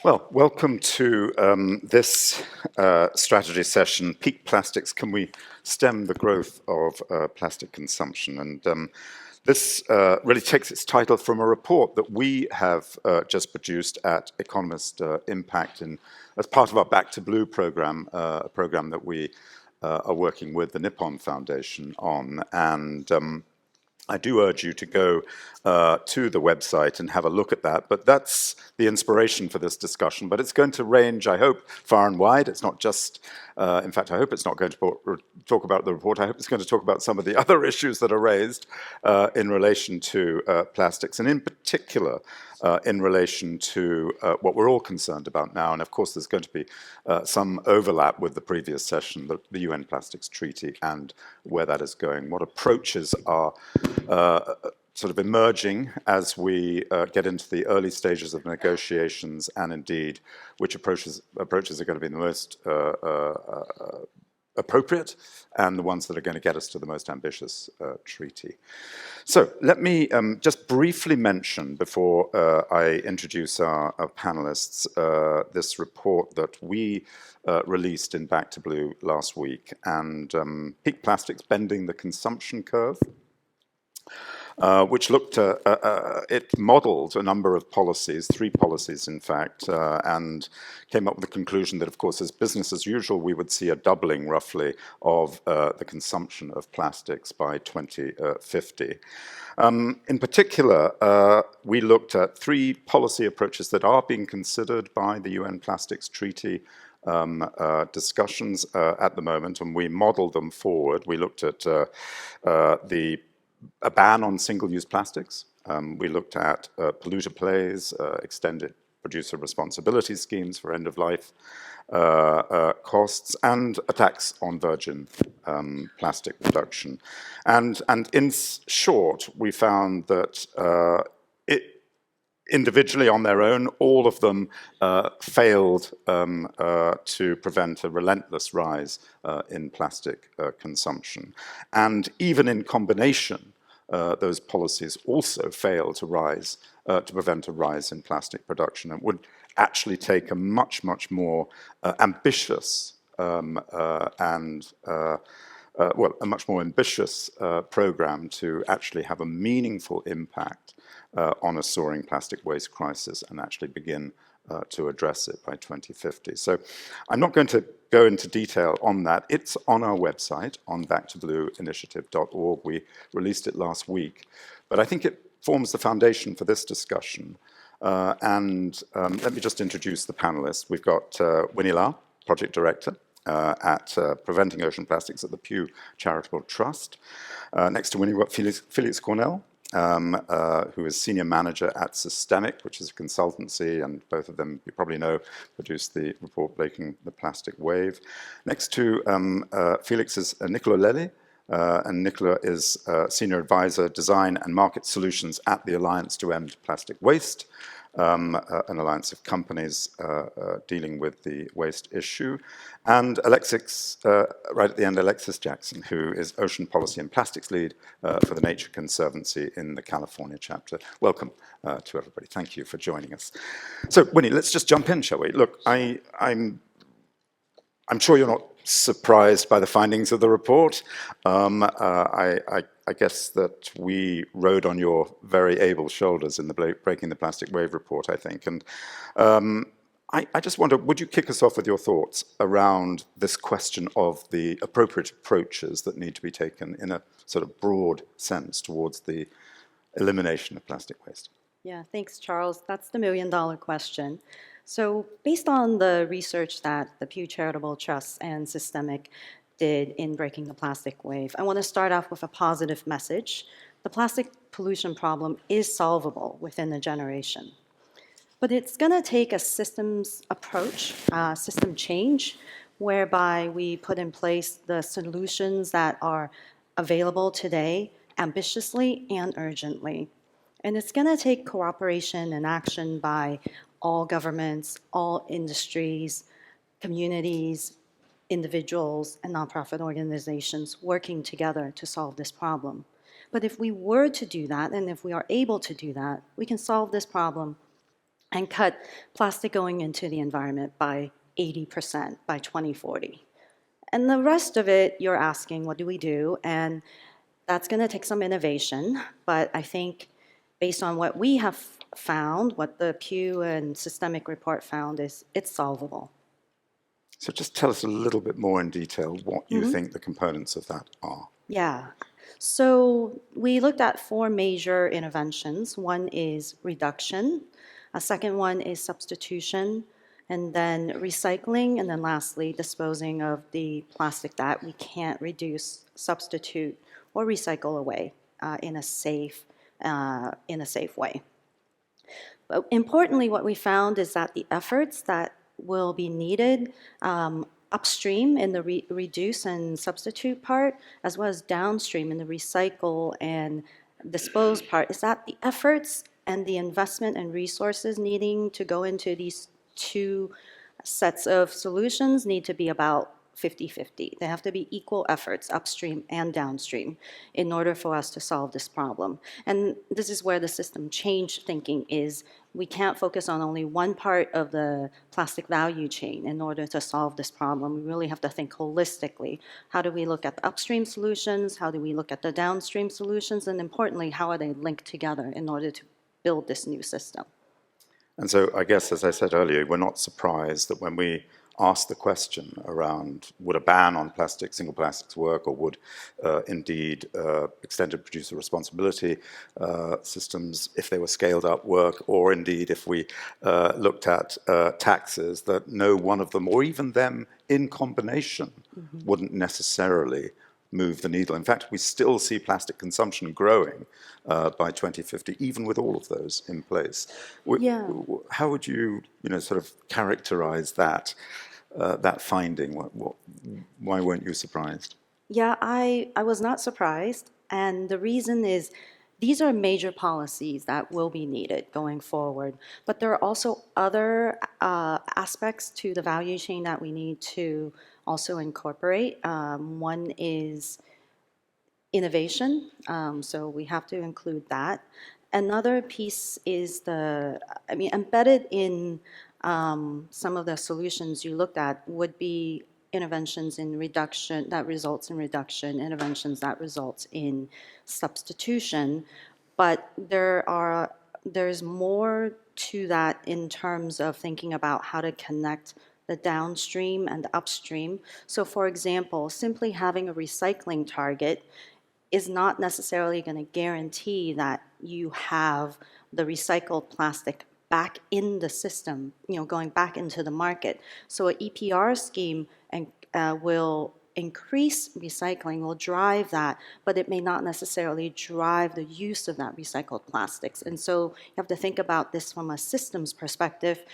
Well, welcome to this strategy session, Peak Plastics, Can We Stem the Growth of Plastic Consumption? And this really takes its title from a report that we have just produced at Economist Impact as part of our Back to Blue program, a program that we are working with the Nippon Foundation on. And I do urge you to go to the website and have a look at that. But that's the inspiration for this discussion. But it's going to range, I hope, far and wide. It's not just, in fact, I hope it's not going to talk about the report. I hope it's going to talk about some of the other issues that are raised in relation to plastics, and in particular, in relation to what we're all concerned about now. And of course, there's going to be some overlap with the previous session, the UN Plastics Treaty, and where that is going, what approaches are sort of emerging as we get into the early stages of negotiations, and indeed, which approaches are going to be the most appropriate and the ones that are going to get us to the most ambitious treaty. So let me just briefly mention, before I introduce our panelists, this report that we released in Back to Blue last week, and Peak Plastics, Bending the Consumption Curve, which looked it modeled a number of policies, 3 policies in fact, and came up with the conclusion that, of course, as business as usual, we would see a doubling roughly of the consumption of plastics by 2050. In particular, we looked at 3 policy approaches that are being considered by the UN Plastics Treaty discussions at the moment, and we modeled them forward. We looked at a ban on single-use plastics. We looked at polluter pays, extended producer responsibility schemes for end-of-life costs, and a tax on virgin plastic production. And in short, we found that individually on their own, all of them failed to prevent a relentless rise in plastic consumption. And even in combination, those policies also fail to prevent a rise in plastic production. It would actually take a much, much more ambitious a much more ambitious program to actually have a meaningful impact on a soaring plastic waste crisis and actually begin to address it by 2050. So I'm not going to go into detail on that. It's on our website, on backtoblueinitiative.org. We released it last week. But I think it forms the foundation for this discussion. Let me just introduce the panelists. We've got Winnie Lau, Project Director at Preventing Ocean Plastics at the Pew Charitable Trust. Next to Winnie, we've got Felix Cornell, who is Senior Manager at Systemic, which is a consultancy, and both of them, you probably know, produced the report Breaking the Plastic Wave. Next to Felix is Nicola Lelli, and Nicola is Senior Advisor, Design and Market Solutions at the Alliance to End Plastic Waste, an alliance of companies dealing with the waste issue. And Alexis, right at the end, Alexis Jackson, who is Ocean Policy and Plastics Lead for the Nature Conservancy in the California chapter. Welcome to everybody. Thank you for joining us. So, Winnie, let's just jump in, shall we? Look, I'm sure you're not surprised by the findings of the report. I guess that we rode on your very able shoulders in the Breaking the Plastic Wave report, I think. And I just wonder, would you kick us off with your thoughts around this question of the appropriate approaches that need to be taken in a sort of broad sense towards the elimination of plastic waste? Yeah, thanks, Charles. That's the million-dollar question. So based on the research that the Pew Charitable Trust and Systemic did in Breaking the Plastic Wave, I want to start off with a positive message. The plastic pollution problem is solvable within a generation. But it's going to take a systems approach, system change, whereby we put in place the solutions that are available today ambitiously and urgently. And it's going to take cooperation and action by all governments, all industries, communities, individuals, and nonprofit organizations working together to solve this problem. But if we were to do that, and if we are able to do that, we can solve this problem and cut plastic going into the environment by 80% by 2040. And the rest of it, you're asking, what do we do? And that's going to take some innovation, but I think based on what we have found, what the Pew and Systemic report found is it's solvable. So just tell us a little bit more in detail what you think the components of that are. Yeah. So we looked at four major interventions. One is reduction, a second one is substitution, and then recycling, and then lastly, disposing of the plastic that we can't reduce, substitute, or recycle away in a safe way. But importantly, what we found is that the efforts that will be needed upstream in the reduce and substitute part, as well as downstream in the recycle and dispose part, is that the efforts and the investment and resources needing to go into these two sets of solutions need to be about 50-50. They have to be equal efforts upstream and downstream in order for us to solve this problem. And this is where the system change thinking is. We can't focus on only one part of the plastic value chain in order to solve this problem. We really have to think holistically. How do we look at the upstream solutions? How do we look at the downstream solutions? And importantly, how are they linked together in order to build this new system? And so I guess, as I said earlier, we're not surprised that when we ask the question around would a ban on plastic, single plastics work, or would indeed extended producer responsibility systems, if they were scaled up, work, or indeed if we looked at taxes, that no one of them, or even them in combination, wouldn't necessarily move the needle. In fact, we still see plastic consumption growing by 2050, even with all of those in place. Yeah. How would you, sort of characterize that finding? Why weren't you surprised? Yeah, I was not surprised. And the reason is these are major policies that will be needed going forward. But there are also other aspects to the value chain that we need to also incorporate. One is innovation, so we have to include that. Another piece is embedded in some of the solutions you looked at would be interventions in reduction that results in reduction, interventions that results in substitution, but there's more to that in terms of thinking about how to connect the downstream and the upstream. So for example, simply having a recycling target is not necessarily going to guarantee that you have the recycled plastic back in the system, going back into the market. So an EPR scheme will increase recycling, will drive that, but it may not necessarily drive the use of that recycled plastics. And so you have to think about this from a systems perspective.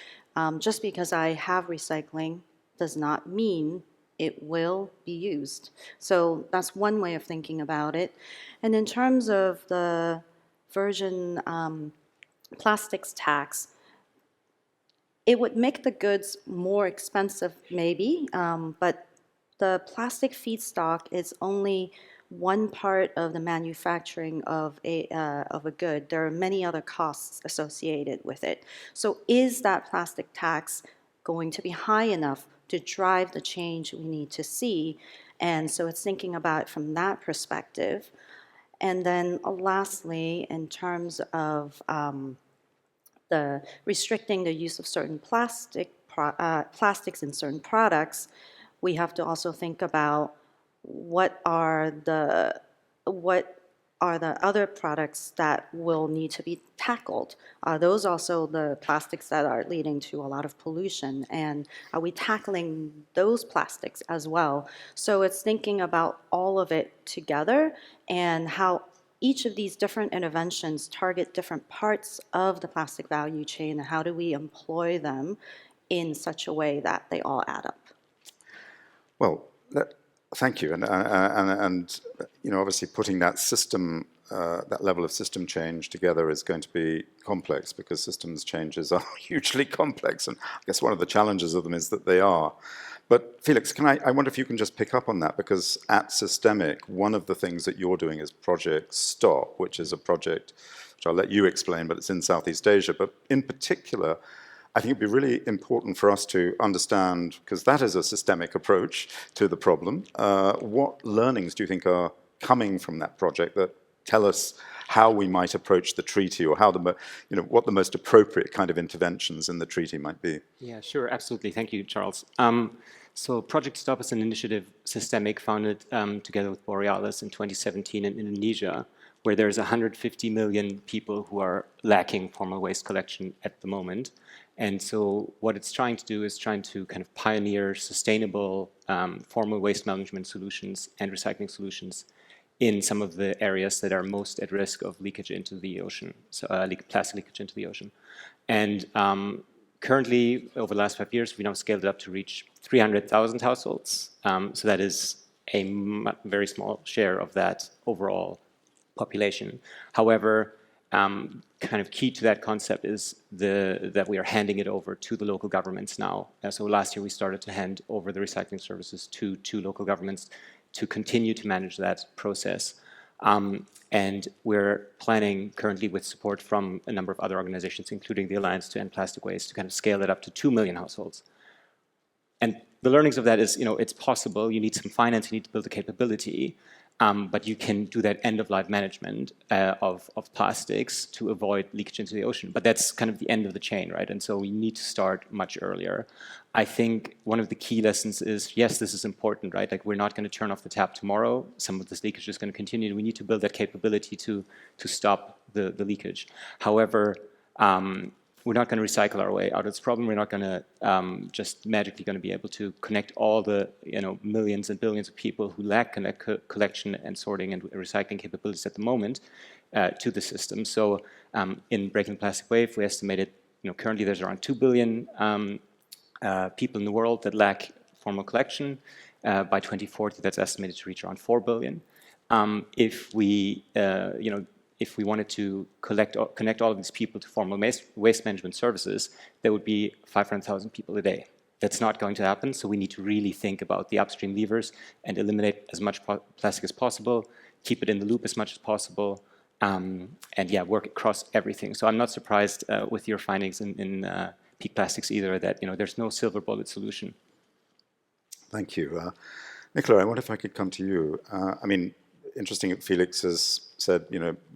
Just because I have recycling does not mean it will be used. So that's one way of thinking about it. And in terms of the virgin plastics tax, it would make the goods more expensive, maybe, but the plastic feedstock is only one part of the manufacturing of a good. There are many other costs associated with it. So is that plastic tax going to be high enough to drive the change we need to see? And so it's thinking about it from that perspective. And then lastly, in terms of the restricting the use of certain plastics in certain products, we have to also think about what are the other products that will need to be tackled? Are those also the plastics that are leading to a lot of pollution? And are we tackling those plastics as well? So it's thinking about all of it together and how each of these different interventions target different parts of the plastic value chain, and how do we employ them in such a way that they all add up? Well, Thank you. And you know, obviously putting that system, that level of system change together is going to be complex because systems changes are hugely complex. And I guess one of the challenges of them is that they are. But Felix, I wonder if you can just pick up on that, because at Systemic, one of the things that you're doing is Project STOP, which is a project which I'll let you explain, but it's in Southeast Asia. But in particular, I think it'd be really important for us to understand, because that is a systemic approach to the problem, what learnings do you think are coming from that project that tell us how we might approach the treaty, or how what the most appropriate kind of interventions in the treaty might be? Yeah, sure, absolutely. Thank you, Charles. So Project STOP is an initiative, Systemic, founded together with Borealis in 2017 in Indonesia, where there's 150 million people who are lacking formal waste collection at the moment. And so what it's trying to do is trying to kind of pioneer sustainable formal waste management solutions and recycling solutions in some of the areas that are most at risk of leakage into the ocean, so plastic leakage into the ocean. And currently, over the last 5 years, we now scaled it up to reach 300,000 households. So that is a very small share of that overall population. However, kind of key to that concept is that we are handing it over to the local governments now. So last year we started to hand over the recycling services to local governments to continue to manage that process. And we're planning currently, with support from a number of other organizations, including the Alliance to End Plastic Waste, to kind of scale it up to 2 million households. And the learnings of that is, it's possible. You need some finance, you need to build a capability, but you can do that end-of-life management of plastics to avoid leakage into the ocean. But that's kind of the end of the chain, right? And so we need to start much earlier. I think one of the key lessons is, yes, this is important, right? Like, we're not going to turn off the tap tomorrow. Some of this leakage is going to continue. We need to build that capability to stop the leakage. However, we're not going to recycle our way out of this problem. We're not going to just magically going to be able to connect all the millions and billions of people who lack collection and sorting and recycling capabilities at the moment to the system. So in Breaking the Plastic Wave, we estimated currently there's around 2 billion people in the world that lack formal collection. By 2040, that's estimated to reach around 4 billion. If we wanted to connect all of these people to formal waste management services, there would be 500,000 people a day. That's not going to happen, so we need to really think about the upstream levers and eliminate as much plastic as possible, keep it in the loop as much as possible, and yeah, work across everything. So I'm not surprised with your findings in Peak Plastics either, that there's no silver bullet solution. Thank you. Nicola, I wonder if I could come to you. I mean, interesting that Felix has said,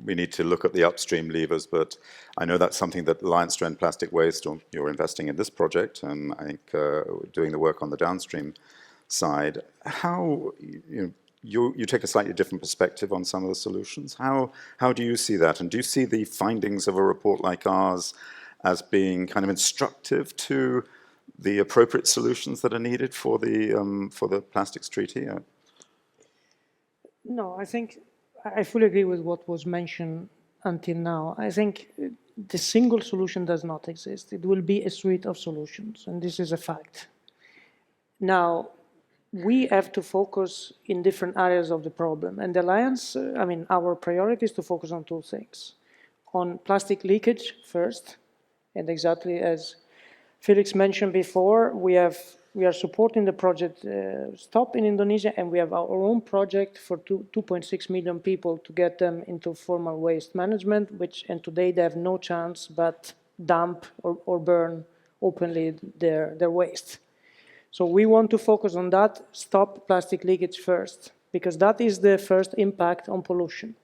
we need to look at the upstream levers, but I know that's something that Alliance to End Plastic Waste, or you're investing in this project, and I think doing the work on the downstream side. How, you take a slightly different perspective on some of the solutions. How do you see that? And do you see the findings of a report like ours as being kind of instructive to the appropriate solutions that are needed for the plastics treaty? No, I think I fully agree with what was mentioned until now. I think the single solution does not exist. It will be a suite of solutions, and this is a fact. Now, we have to focus in different areas of the problem. And the Alliance, our priority is to focus on two things. On plastic leakage first, and exactly as Felix mentioned before, we are supporting the project STOP in Indonesia, and we have our own project for 2.6 million people to get them into formal waste management, and today they have no chance but dump or burn openly their waste. So we want to focus on that, stop plastic leakage first, because that is the first impact on pollution.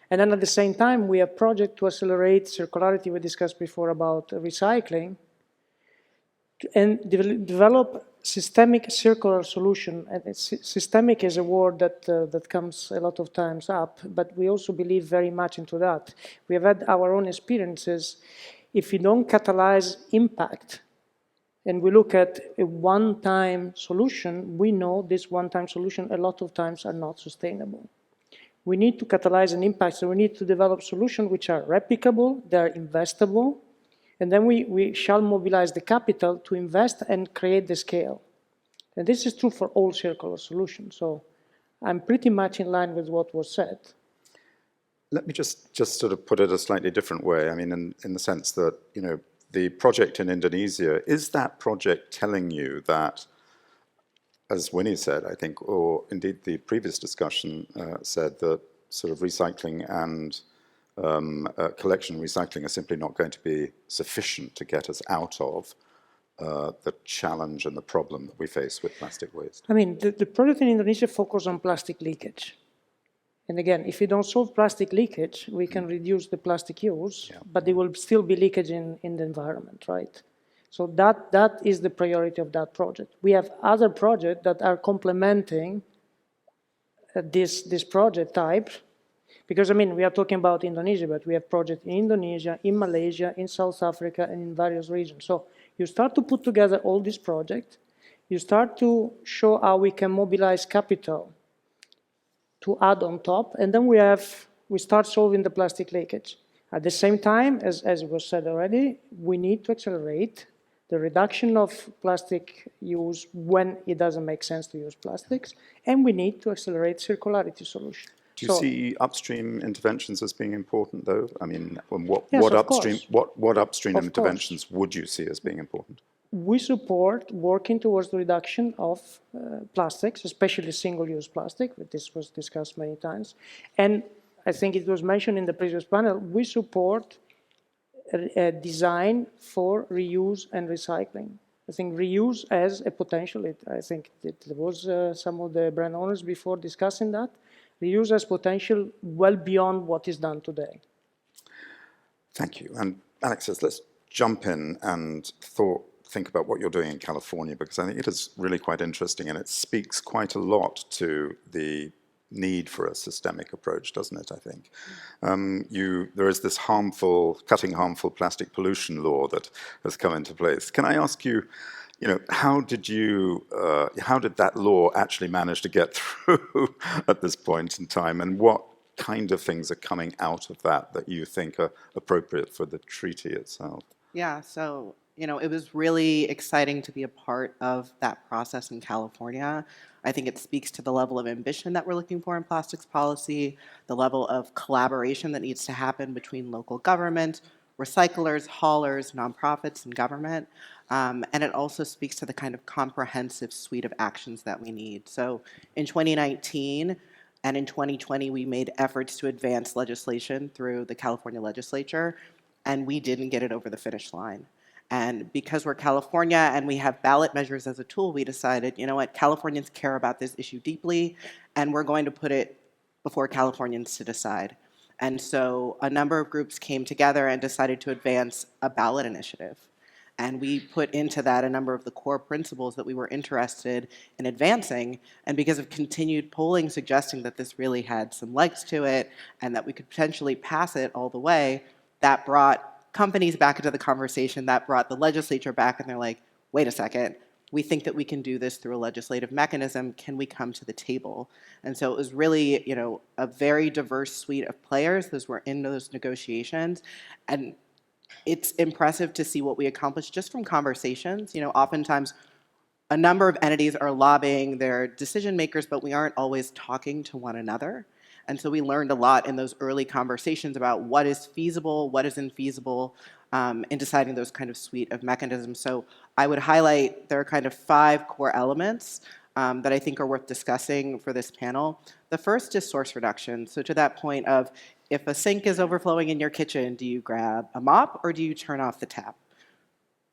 And then at the same time, we have a project to accelerate circularity we discussed before about recycling, and develop systemic circular solution. And systemic is a word that comes a lot of times up, but we also believe very much into that. We have had our own experiences. If you don't catalyze impact, and we look at a one-time solution, we know this one-time solution a lot of times are not sustainable. We need to catalyze an impact, so we need to develop solutions which are replicable, they're investable, and then we shall mobilize the capital to invest and create the scale. And this is true for all circular solutions. So I'm pretty much in line with what was said. Let me just sort of put it a slightly different way. I mean, in the sense that, you know, the project in Indonesia, is that project telling you that, as Winnie said, I think, or indeed the previous discussion said, that sort of recycling and collection and recycling are simply not going to be sufficient to get us out of the challenge and the problem that we face with plastic waste? I mean, the project in Indonesia focuses on plastic leakage. And again, if we don't solve plastic leakage, we can reduce the plastic use, but there will still be leakage in the environment, right? So that is the priority of that project. We have other projects that are complementing this project type, because, I mean, we are talking about Indonesia, but we have projects in Indonesia, in Malaysia, in South Africa, and in various regions. So you start to put together all these projects, you start to show how we can mobilize capital to add on top, and then we start solving the plastic leakage. At the same time, as was said already, we need to accelerate the reduction of plastic use when it doesn't make sense to use plastics, and we need to accelerate circularity solutions. Do you see upstream interventions as being important, though? I mean, Yes, what of upstream course. what upstream Of interventions would you see as being important? We support working towards the reduction of plastics, especially single-use plastic, but this was discussed many times. And I think it was mentioned in the previous panel, we support a design for reuse and recycling. I think reuse has a potential. I think there was some of the brand owners before discussing that. Reuse has potential well beyond what is done today. Thank you. And Alexis, let's jump in and think about what you're doing in California, because I think it is really quite interesting and it speaks quite a lot to the need for a systemic approach, doesn't it, I think? There is this cutting harmful plastic pollution law that has come into place. Can I ask you, how did that law actually manage to get through at this point in time, and what kind of things are coming out of that you think are appropriate for the treaty itself? Yeah, so it was really exciting to be a part of that process in California. I think it speaks to the level of ambition that we're looking for in plastics policy, the level of collaboration that needs to happen between local government, recyclers, haulers, nonprofits, and government. And it also speaks to the kind of comprehensive suite of actions that we need. So in 2019 and in 2020, we made efforts to advance legislation through the California legislature, and we didn't get it over the finish line. And because we're California and we have ballot measures as a tool, we decided, you know what, Californians care about this issue deeply, and we're going to put it before Californians to decide. And so a number of groups came together and decided to advance a ballot initiative. And we put into that a number of the core principles that we were interested in advancing. And because of continued polling suggesting that this really had some legs to it and that we could potentially pass it all the way, that brought companies back into the conversation, that brought the legislature back, and they're like, wait a second, we think that we can do this through a legislative mechanism. Can we come to the table? And so it was really, a very diverse suite of players that were in those negotiations. And it's impressive to see what we accomplished just from conversations. Oftentimes a number of entities are lobbying their decision makers, but we aren't always talking to one another. And so we learned a lot in those early conversations about what is feasible, what is infeasible, in deciding those kind of suite of mechanisms. So I would highlight there are kind of 5 core elements that I think are worth discussing for this panel. The first is source reduction. So to that point of, if a sink is overflowing in your kitchen, do you grab a mop or do you turn off the tap?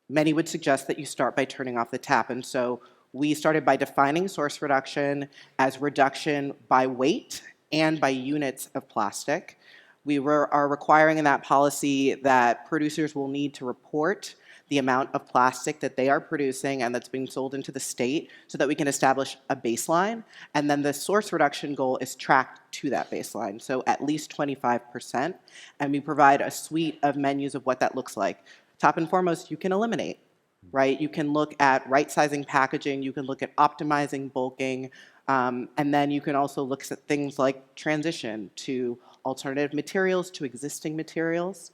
Many would suggest that you start by turning off the tap. And so we started by defining source reduction as reduction by weight and by units of plastic. We are requiring in that policy that producers will need to report the amount of plastic that they are producing and that's being sold into the state so that we can establish a baseline. And then the source reduction goal is tracked to that baseline, so at least 25%. And we provide a suite of menus of what that looks like. Top and foremost, you can eliminate, right? You can look at right-sizing packaging, you can look at optimizing bulking, and then you can also look at things like transition to alternative materials, to existing materials.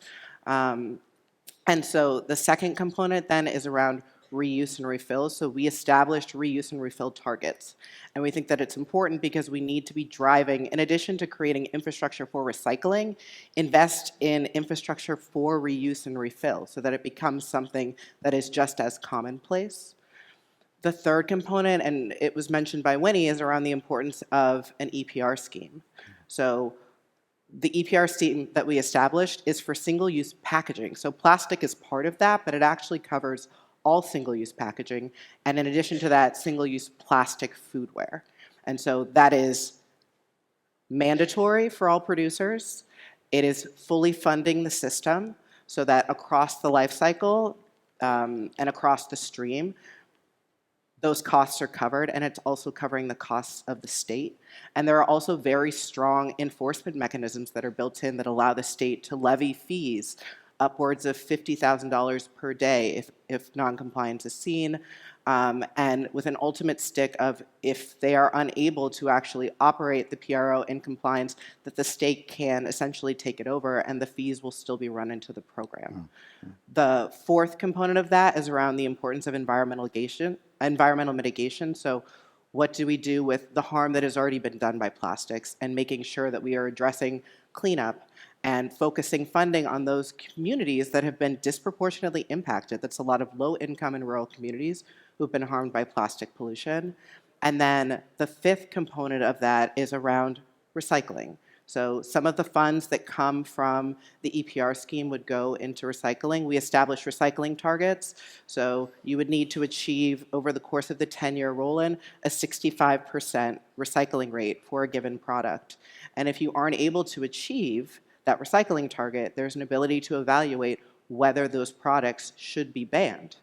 And so the second component then is around reuse and refill. So we established reuse and refill targets. And we think that it's important because we need to be driving, in addition to creating infrastructure for recycling, invest in infrastructure for reuse and refill so that it becomes something that is just as commonplace. The third component, and it was mentioned by Winnie, is around the importance of an EPR scheme. So the EPR scheme that we established is for single-use packaging. So plastic is part of that, but it actually covers all single-use packaging, and in addition to that, single-use plastic foodware. And so that is mandatory for all producers. It is fully funding the system so that across the life cycle and across the stream, those costs are covered, and it's also covering the costs of the state. And there are also very strong enforcement mechanisms that are built in that allow the state to levy fees upwards of $50,000 per day if non-compliance is seen, and with an ultimate stick of if they are unable to actually operate the PRO in compliance, that the state can essentially take it over and the fees will still be run into the program. The fourth component of that is around the importance of environmental mitigation. So what do we do with the harm that has already been done by plastics and making sure that we are addressing cleanup and focusing funding on those communities that have been disproportionately impacted. That's a lot of low-income and rural communities who've been harmed by plastic pollution. And then the fifth component of that is around recycling. So some of the funds that come from the EPR scheme would go into recycling. We established recycling targets. So you would need to achieve, over the course of the 10-year roll-in, a 65% recycling rate for a given product. And if you aren't able to achieve that recycling target, there's an ability to evaluate whether those products should be banned.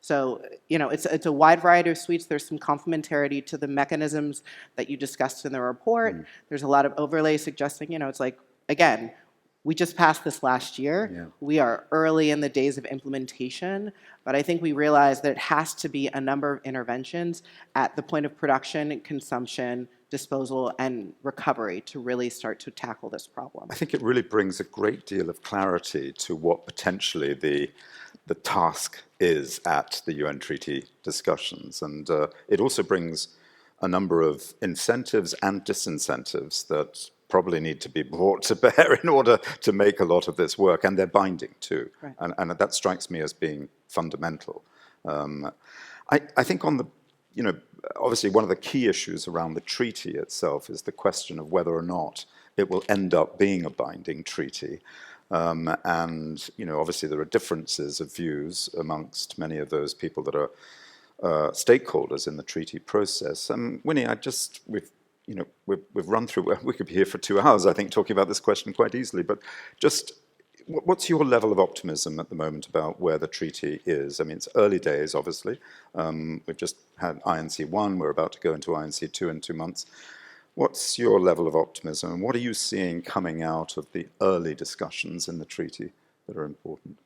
So, it's a wide variety of suites. There's some complementarity to the mechanisms that you discussed in the report. There's a lot of overlay suggesting, it's like, again, we just passed this last year. Yeah. We are early in the days of implementation, but I think we realize that it has to be a number of interventions at the point of production, consumption, disposal, and recovery to really start to tackle this problem. I think it really brings a great deal of clarity to what potentially the task is at the UN treaty discussions. And it also brings a number of incentives and disincentives that probably need to be brought to bear in order to make a lot of this work, and they're binding too. Right. And that strikes me as being fundamental. I think on the, obviously one of the key issues around the treaty itself is the question of whether or not it will end up being a binding treaty. And, obviously there are differences of views amongst many of those people that are stakeholders in the treaty process. Winnie, we've run through, we could be here for 2 hours, I think, talking about this question quite easily, but just what's your level of optimism at the moment about where the treaty is? I mean, it's early days, obviously. We've just had INC 1, we're about to go into INC 2 in 2 months. What's your level of optimism, and what are you seeing coming out of the early discussions in the treaty that are important?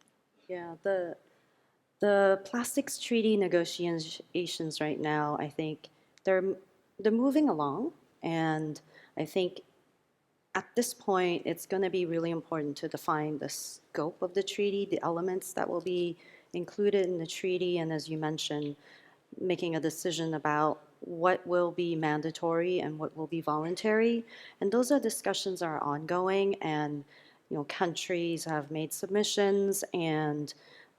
Yeah, the plastics treaty negotiations right now, I think they're moving along, and I think at this point it's going to be really important to define the scope of the treaty, the elements that will be included in the treaty, and as you mentioned, making a decision about what will be mandatory and what will be voluntary. And those are discussions are ongoing, and countries have made submissions, and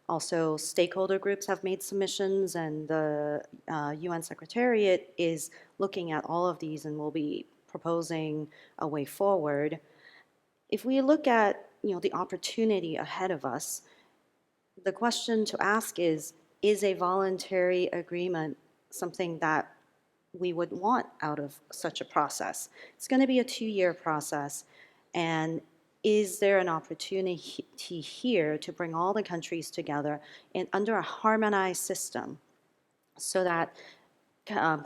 also stakeholder groups have made submissions, and the UN Secretariat is looking at all of these and will be proposing a way forward. If we look at the opportunity ahead of us, the question to ask is a voluntary agreement something that we would want out of such a process? It's going to be a 2-year process, and is there an opportunity here to bring all the countries together under a harmonized system so that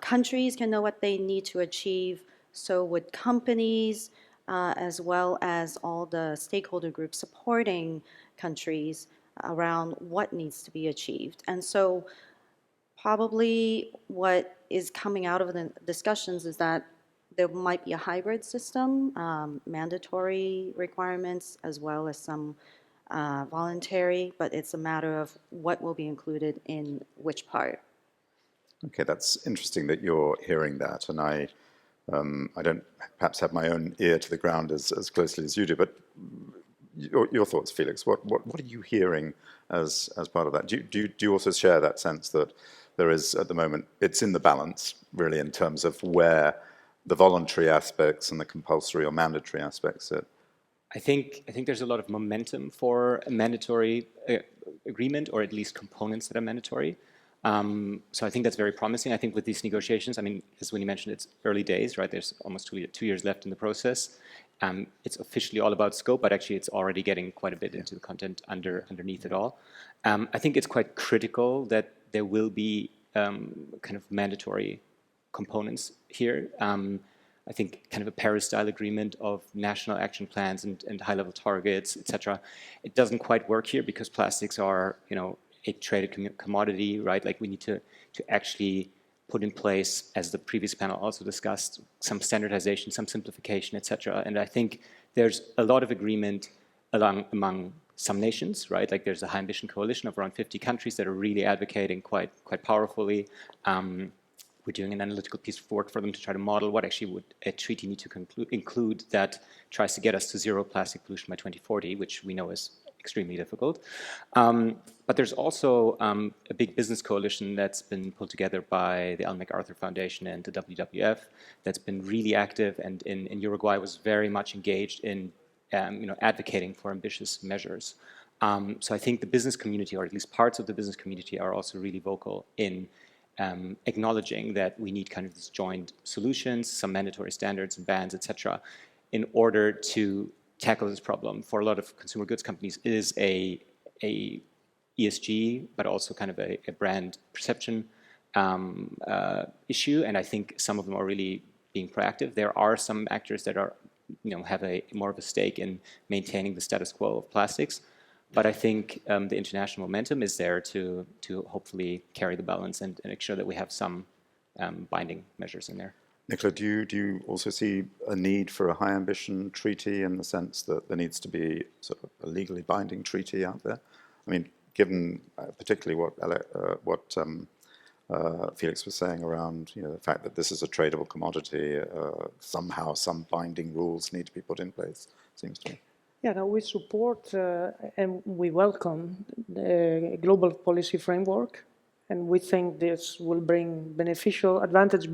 countries can know what they need to achieve, so would companies, as well as all the stakeholder groups supporting countries around what needs to be achieved. And so probably what is coming out of the discussions is that there might be a hybrid system, mandatory requirements, as well as some voluntary, but it's a matter of what will be included in which part. Okay, that's interesting that you're hearing that, and I don't perhaps have my own ear to the ground as closely as you do, but your thoughts, Felix. What are you hearing as part of that? Do you also share that sense that there is at the moment, it's in the balance really in terms of where the voluntary aspects and the compulsory or mandatory aspects sit? I think there's a lot of momentum for a mandatory agreement, or at least components that are mandatory. So I think that's very promising. I think with these negotiations, I mean, as Winnie mentioned, it's early days, right? There's almost 2 years left in the process. It's officially all about scope, but actually it's already getting quite a bit into the content underneath it all. I think it's quite critical that there will be kind of mandatory components here. I think kind of a Paris-style agreement of national action plans and high-level targets, etc. It doesn't quite work here because plastics are, a traded commodity, right? Like we need to actually put in place, as the previous panel also discussed, some standardization, some simplification, etc. And I think there's a lot of agreement among some nations, right? Like there's a high ambition coalition of around 50 countries that are really advocating quite powerfully. We're doing an analytical piece of work for them to try to model what actually would a treaty need to include that tries to get us to zero plastic pollution by 2040, which we know is extremely difficult. But there's also a big business coalition that's been pulled together by the Ellen MacArthur Foundation and the WWF that's been really active, and in Uruguay was very much engaged in advocating for ambitious measures. So I think the business community, or at least parts of the business community, are also really vocal in acknowledging that we need kind of these joint solutions, some mandatory standards and bans, etc., in order to tackle this problem. For a lot of consumer goods companies, it is a ESG, but also kind of a brand perception issue, and I think some of them are really being proactive. There are some actors that are, have more of a stake in maintaining the status quo of plastics. But I think the international momentum is there to hopefully carry the balance and make sure that we have some binding measures in there. Nicola, do you also see a need for a high ambition treaty in the sense that there needs to be sort of a legally binding treaty out there? I mean, given particularly what Felix was saying around the fact that this is a tradable commodity, somehow some binding rules need to be put in place, seems to me. Yeah, no, we support and we welcome the global policy framework, and we think this will bring beneficial advantage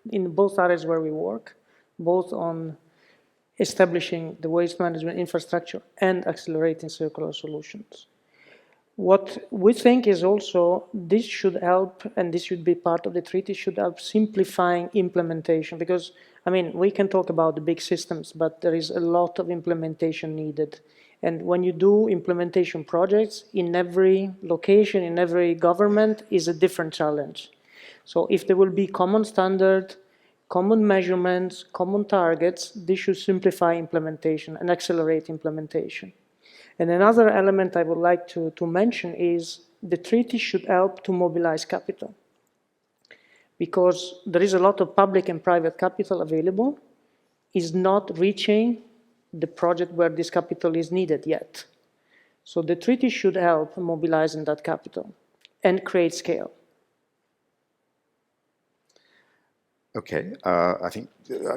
in both areas where we work, both on establishing the waste management infrastructure and accelerating circular solutions. What we think is also this should help, and this should be part of the treaty, should help simplifying implementation, because I mean, we can talk about the big systems, but there is a lot of implementation needed. And when you do implementation projects, in every location, in every government, is a different challenge. So if there will be common standard, common measurements, common targets, this should simplify implementation and accelerate implementation. And another element I would like to mention is the treaty should help to mobilize capital, because there is a lot of public and private capital available, is not reaching the project where this capital is needed yet. So the treaty should help mobilizing that capital and create scale. Okay, I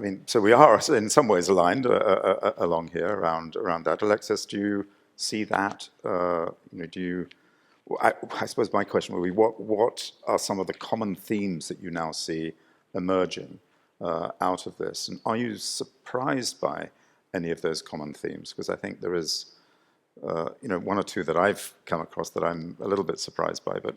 mean, so we are in some ways aligned along here around that. Alexis, do you see that? I suppose my question would be, what are some of the common themes that you now see emerging out of this? And are you surprised by any of those common themes? Because I think there is, one or two that I've come across that I'm a little bit surprised by, but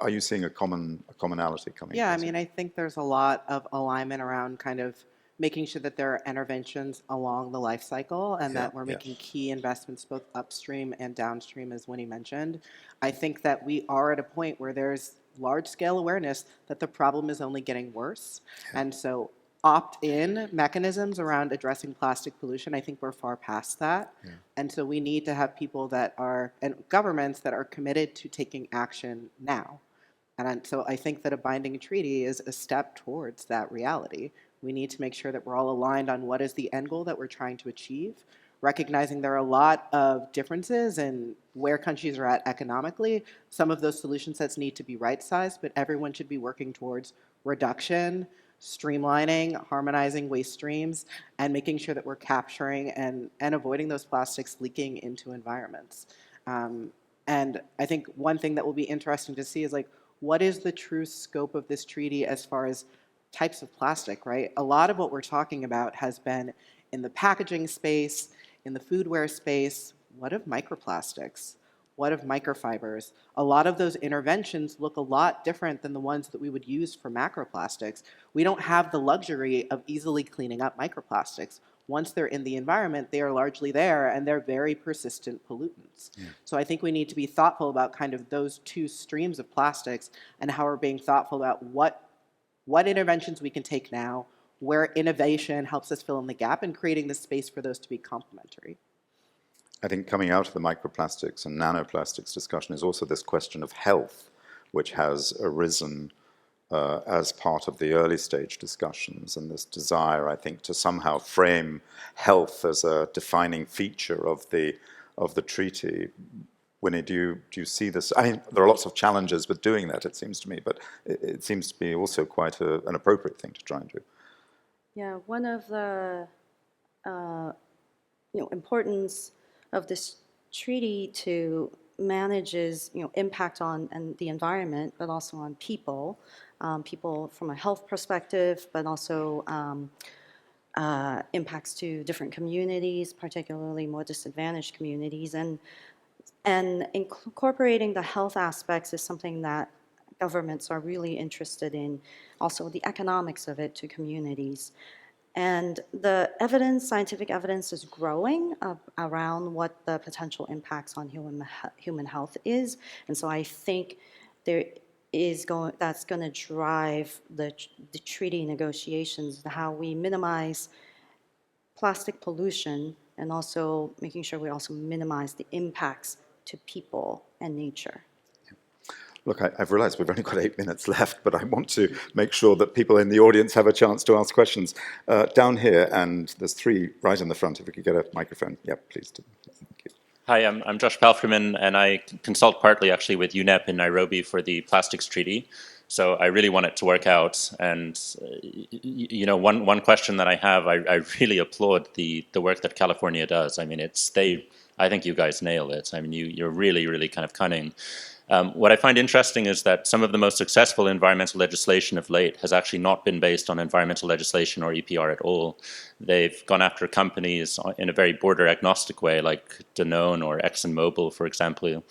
are you seeing a commonality coming? Yeah, I mean, I think there's a lot of alignment around kind of making sure that there are interventions along the life cycle and that we're making key investments both upstream and downstream, as Winnie mentioned. I think that we are at a point where there's large-scale awareness that the problem is only getting worse. And so opt-in mechanisms around addressing plastic pollution, I think we're far past that. And so we need to have people that are, and governments that are committed to taking action now. And so I think that a binding treaty is a step towards that reality. We need to make sure that we're all aligned on what is the end goal that we're trying to achieve. recognizing there are a lot of differences in where countries are at economically. Some of those solution sets need to be right-sized, but everyone should be working towards reduction, streamlining, harmonizing waste streams, and making sure that we're capturing and avoiding those plastics leaking into environments. And I think one thing that will be interesting to see is like, what is the true scope of this treaty as far as types of plastic, right? A lot of what we're talking about has been in the packaging space, in the foodware space. What of microplastics? What of microfibers? A lot of those interventions look a lot different than the ones that we would use for macroplastics. We don't have the luxury of easily cleaning up microplastics. Once they're in the environment, they are largely there, and they're very persistent pollutants. Yeah. So I think we need to be thoughtful about kind of those two streams of plastics and how we're being thoughtful about what interventions we can take now, where innovation helps us fill in the gap, and creating the space for those to be complementary. I think coming out of the microplastics and nanoplastics discussion is also this question of health, which has arisen as part of the early stage discussions, and this desire, I think, to somehow frame health as a defining feature of the treaty. Winnie, do you see this? I mean, there are lots of challenges with doing that, it seems to me, but it seems to be also quite an appropriate thing to try and do. Yeah, one of the importance of this treaty to manage is impact on the environment, but also on people, people from a health perspective, but also impacts to different communities, particularly more disadvantaged communities, and incorporating the health aspects is something that governments are really interested in, also the economics of it to communities. And the evidence, scientific evidence, is growing around what the potential impacts on human health is. And so I think that's going to drive the treaty negotiations, how we minimize plastic pollution and also making sure we also minimize the impacts to people and nature. Look, I've realized we've only got 8 minutes left, but I want to make sure that people in the audience have a chance to ask questions. Down here, and there's 3 right in the front, if we could get a microphone. Yeah, please. Thank you. Hi, I'm Josh Palfreman, and I consult partly actually with UNEP in Nairobi for the Plastics Treaty. So I really want it to work out. And one question that I have, I really applaud the work that California does. I mean, I think you guys nail it. I mean, you're really, really kind of cunning. What I find interesting is that some of the most successful environmental legislation of late has actually not been based on environmental legislation or EPR at all. They've gone after companies in a very border agnostic way, like Danone or ExxonMobil, for example,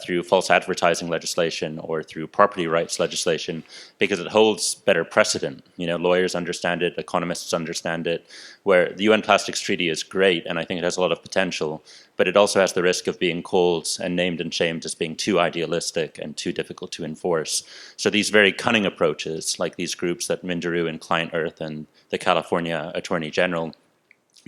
through false advertising legislation or through property rights legislation, because it holds better precedent. Lawyers understand it, economists understand it, where the UN Plastics Treaty is great, and I think it has a lot of potential, but it also has the risk of being called and named and shamed as being too idealistic and too difficult to enforce. So these very cunning approaches, like these groups that Minderoo and Client Earth and the California Attorney General,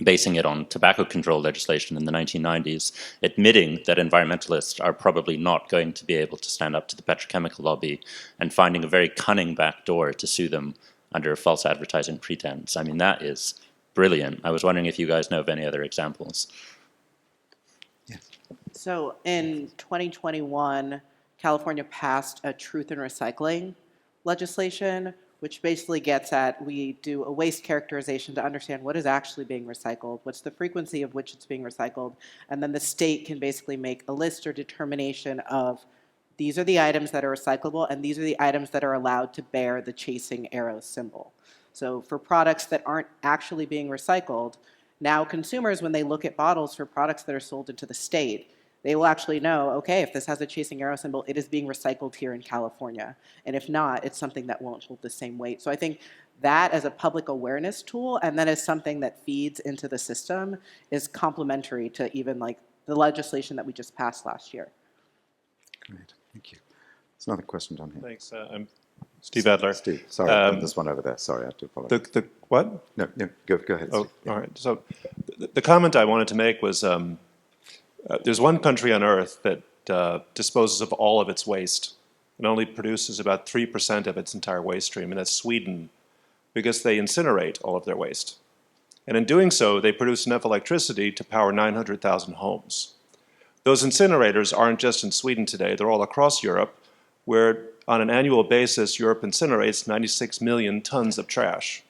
basing it on tobacco control legislation in the 1990s, admitting that environmentalists are probably not going to be able to stand up to the petrochemical lobby, and finding a very cunning backdoor to sue them under false advertising pretense. I mean, that is brilliant. I was wondering if you guys know of any other examples. Yes. So in 2021, California passed a truth in recycling legislation, which basically gets at, we do a waste characterization to understand what is actually being recycled, what's the frequency of which it's being recycled, and then the state can basically make a list or determination of these are the items that are recyclable and these are the items that are allowed to bear the chasing arrow symbol. So for products that aren't actually being recycled, now consumers, when they look at bottles for products that are sold into the state, they will actually know, okay, if this has a chasing arrow symbol, it is being recycled here in California. And if not, it's something that won't hold the same weight. So I think that as a public awareness tool, and then as something that feeds into the system, is complementary to even like the legislation that we just passed last year. Great, thank you. There's another question down here. Thanks. I'm Steve Adler. Steve, sorry, there's one over there. Sorry, I have to apologize. The what? No, go ahead. Oh, Steve. Yeah. all right. So the comment I wanted to make was there's one country on Earth that disposes of all of its waste and only produces about 3% of its entire waste stream, and that's Sweden, because they incinerate all of their waste. And in doing so, they produce enough electricity to power 900,000 homes. Those incinerators aren't just in Sweden today, they're all across Europe, where on an annual basis, Europe incinerates 96 million tons of trash.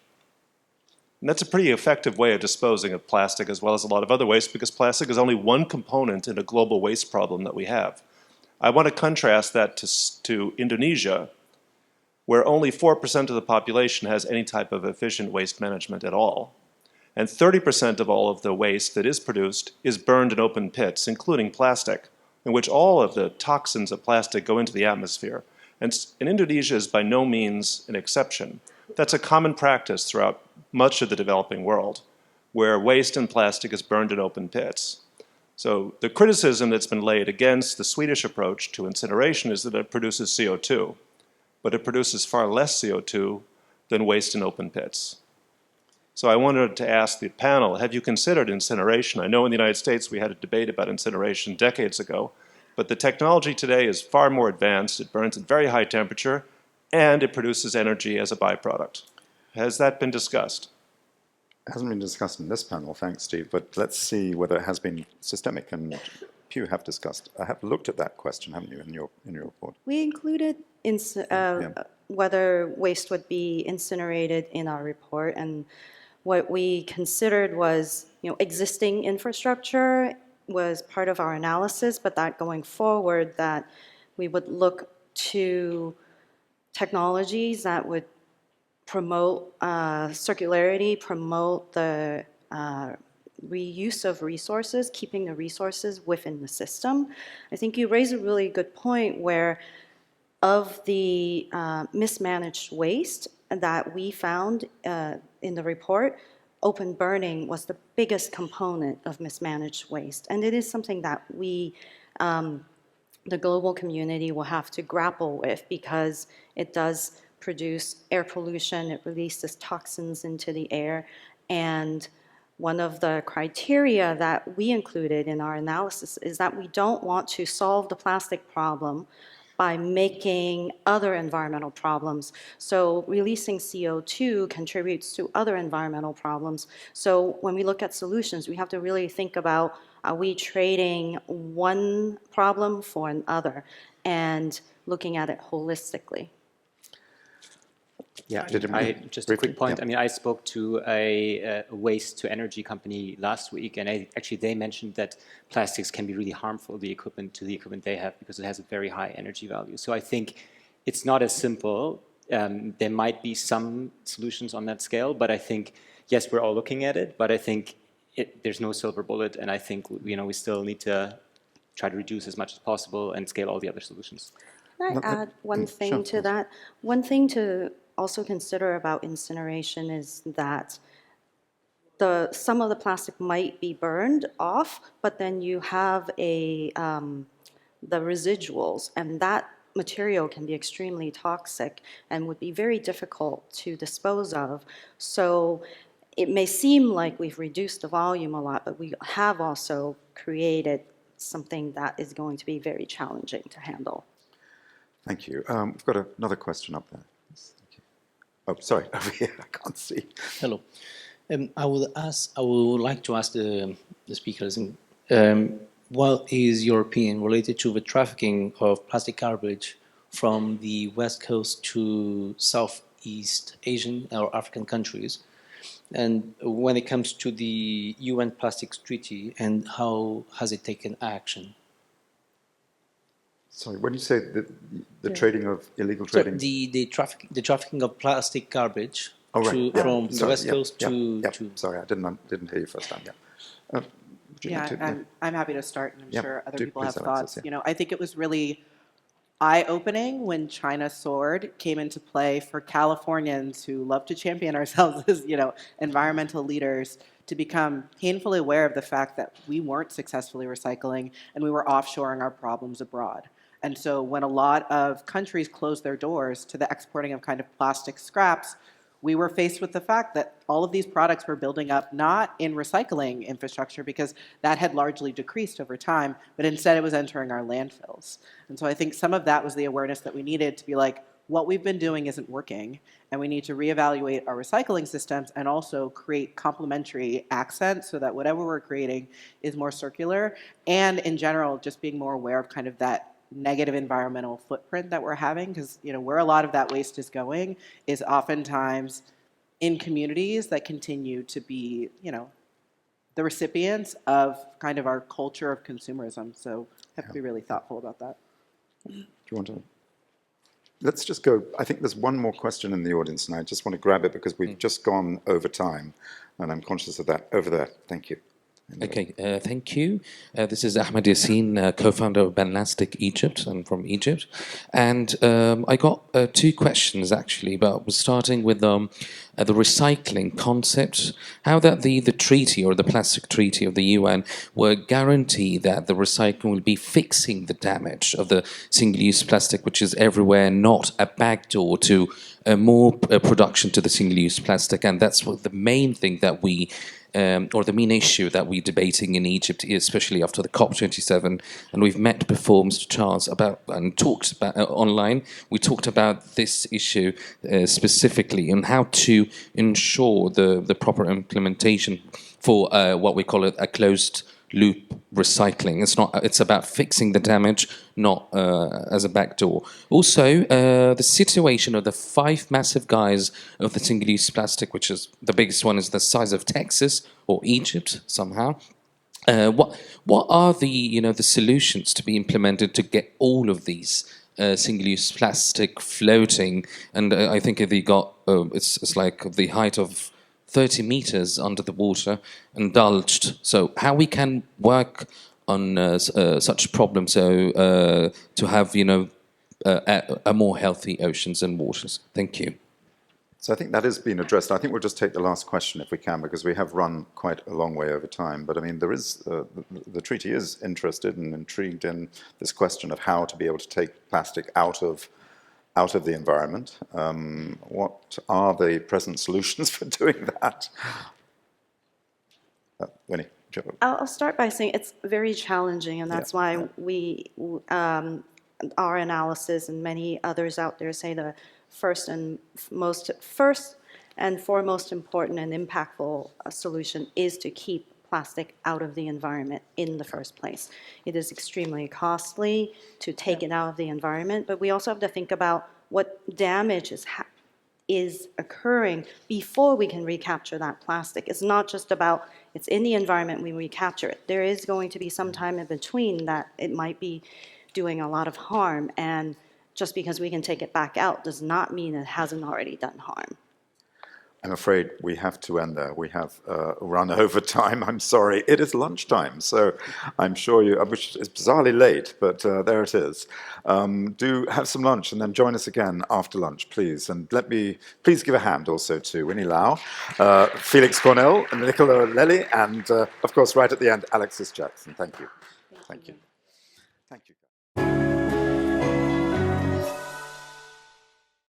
And that's a pretty effective way of disposing of plastic as well as a lot of other waste, because plastic is only one component in a global waste problem that we have. I want to contrast that to Indonesia, where only 4% of the population has any type of efficient waste management at all. And 30% of all of the waste that is produced is burned in open pits, including plastic, in which all of the toxins of plastic go into the atmosphere. And Indonesia is by no means an exception. That's a common practice throughout much of the developing world, where waste and plastic is burned in open pits. So the criticism that's been laid against the Swedish approach to incineration is that it produces CO2, but it produces far less CO2 than waste in open pits. So I wanted to ask the panel, have you considered incineration? I know in the United States we had a debate about incineration decades ago, but the technology today is far more advanced. It burns at very high temperature, and it produces energy as a byproduct. Has that been discussed? It hasn't been discussed in this panel, thanks, Steve, but let's see whether it has been systemic. And Pew have discussed, I have looked at that question, haven't you, in your report? We included whether waste would be incinerated in our report, and what we considered was, existing infrastructure was part of our analysis, but that going forward, that we would look to technologies that would promote circularity, promote the reuse of resources, keeping the resources within the system. I think you raise a really good point where of the mismanaged waste that we found in the report, open burning was the biggest component of mismanaged waste. And it is something that we, the global community, will have to grapple with, because it does produce air pollution, it releases toxins into the air, and one of the criteria that we included in our analysis is that we don't want to solve the plastic problem by making other environmental problems. So releasing CO2 contributes to other environmental problems. So when we look at solutions, we have to really think about, are we trading one problem for another, and looking at it holistically. Yeah, just a briefly? quick point. Yeah. I mean, I spoke to a waste-to-energy company last week, and actually they mentioned that plastics can be really harmful to the equipment they have, because it has a very high energy value. So I think it's not as simple. There might be some solutions on that scale, but I think, yes, we're all looking at it, but I think there's no silver bullet, and I think we still need to try to reduce as much as possible and scale all the other solutions. Can I add one thing sure, to that? One thing to also consider about incineration is that some of the plastic might be burned off, but then you have the residuals, and that material can be extremely toxic and would be very difficult to dispose of. So it may seem like we've reduced the volume a lot, but we have also created something that is going to be very challenging to handle. Thank you. We've got another question up there. Yes, thank you. Oh, sorry, over here, I can't see. Hello. I would like to ask the speakers, what is your opinion related to the trafficking of plastic garbage from the West Coast to Southeast Asian or African countries? And when it comes to the UN Plastics Treaty, and how has it taken action? Sorry, when you say the trading of illegal So trading? the trafficking of plastic garbage Oh, right. from the Sorry, West Coast to Sorry, I didn't hear you first time. Yeah. Would you like to- Yeah, I'm happy to start, and I'm Yeah, sure other do people have please, Alexis, thoughts. yeah. I think it was really eye-opening when China Sword came into play for Californians who love to champion ourselves as, environmental leaders, to become painfully aware of the fact that we weren't successfully recycling and we were offshoring our problems abroad. And so when a lot of countries closed their doors to the exporting of kind of plastic scraps, we were faced with the fact that all of these products were building up not in recycling infrastructure, because that had largely decreased over time, but instead it was entering our landfills. And so I think some of that was the awareness that we needed to be like, what we've been doing isn't working, and we need to reevaluate our recycling systems and also create complementary accents so that whatever we're creating is more circular, and in general, just being more aware of kind of that negative environmental footprint that we're having, because where a lot of that waste is going is oftentimes in communities that continue to be, the recipients of kind of our culture of consumerism. So have to be really thoughtful about that. Do you want to? Let's just go. I think there's one more question in the audience, and I just want to grab it because we've just gone over time, and I'm conscious of that. Over there. Thank you. Okay, thank you. This is Ahmed Yassin, co-founder of Banlastic Egypt. I'm from Egypt. And I got two questions, actually, but we're starting with the recycling concept. How that the treaty or the plastic treaty of the UN will guarantee that the recycling will be fixing the damage of the single-use plastic, which is everywhere, not a backdoor to more production to the single-use plastic. And that's what the main thing that we or the main issue that we're debating in Egypt, especially after the COP27, and we've met before, Mr. Charles, about and talked about online. We talked about this issue specifically and how to ensure the proper implementation for what we call a closed loop recycling. It's about fixing the damage, not as a backdoor. Also, the situation of the 5 massive guys of the single-use plastic, which is the biggest one, is the size of Texas or Egypt somehow. What are the solutions to be implemented to get all of these single-use plastic floating? And I think they got it's like the height of 30 meters under the water, indulged. So how we can work on such problems to have a more healthy oceans and waters? Thank you. So I think that has been addressed. I think we'll just take the last question if we can, because we have run quite a long way over time. But I mean, there is the treaty is interested and intrigued in this question of how to be able to take plastic out of the environment. What are the present solutions for doing that? Winnie. I'll start by saying it's very challenging, and that's why our analysis and many others out there say the first and foremost important and impactful solution is to keep plastic out of the environment in the first place. It is extremely costly to take it out of the environment, but we also have to think about what damage is occurring before we can recapture that plastic. It's not just about it's in the environment, we recapture it. There is going to be some time in between that it might be doing a lot of harm, and just because we can take it back out does not mean it hasn't already done harm. I'm afraid we have to end there. We have run over time. I'm sorry. It is lunchtime, so I'm sure which is bizarrely late, but there it is. Do have some lunch and then join us again after lunch, please. And please give a hand also to Winnie Lau, Felix Cornell, and Nicola Lelli, and of course, right at the end, Alexis Jackson. Thank you. Thank you. Thank you.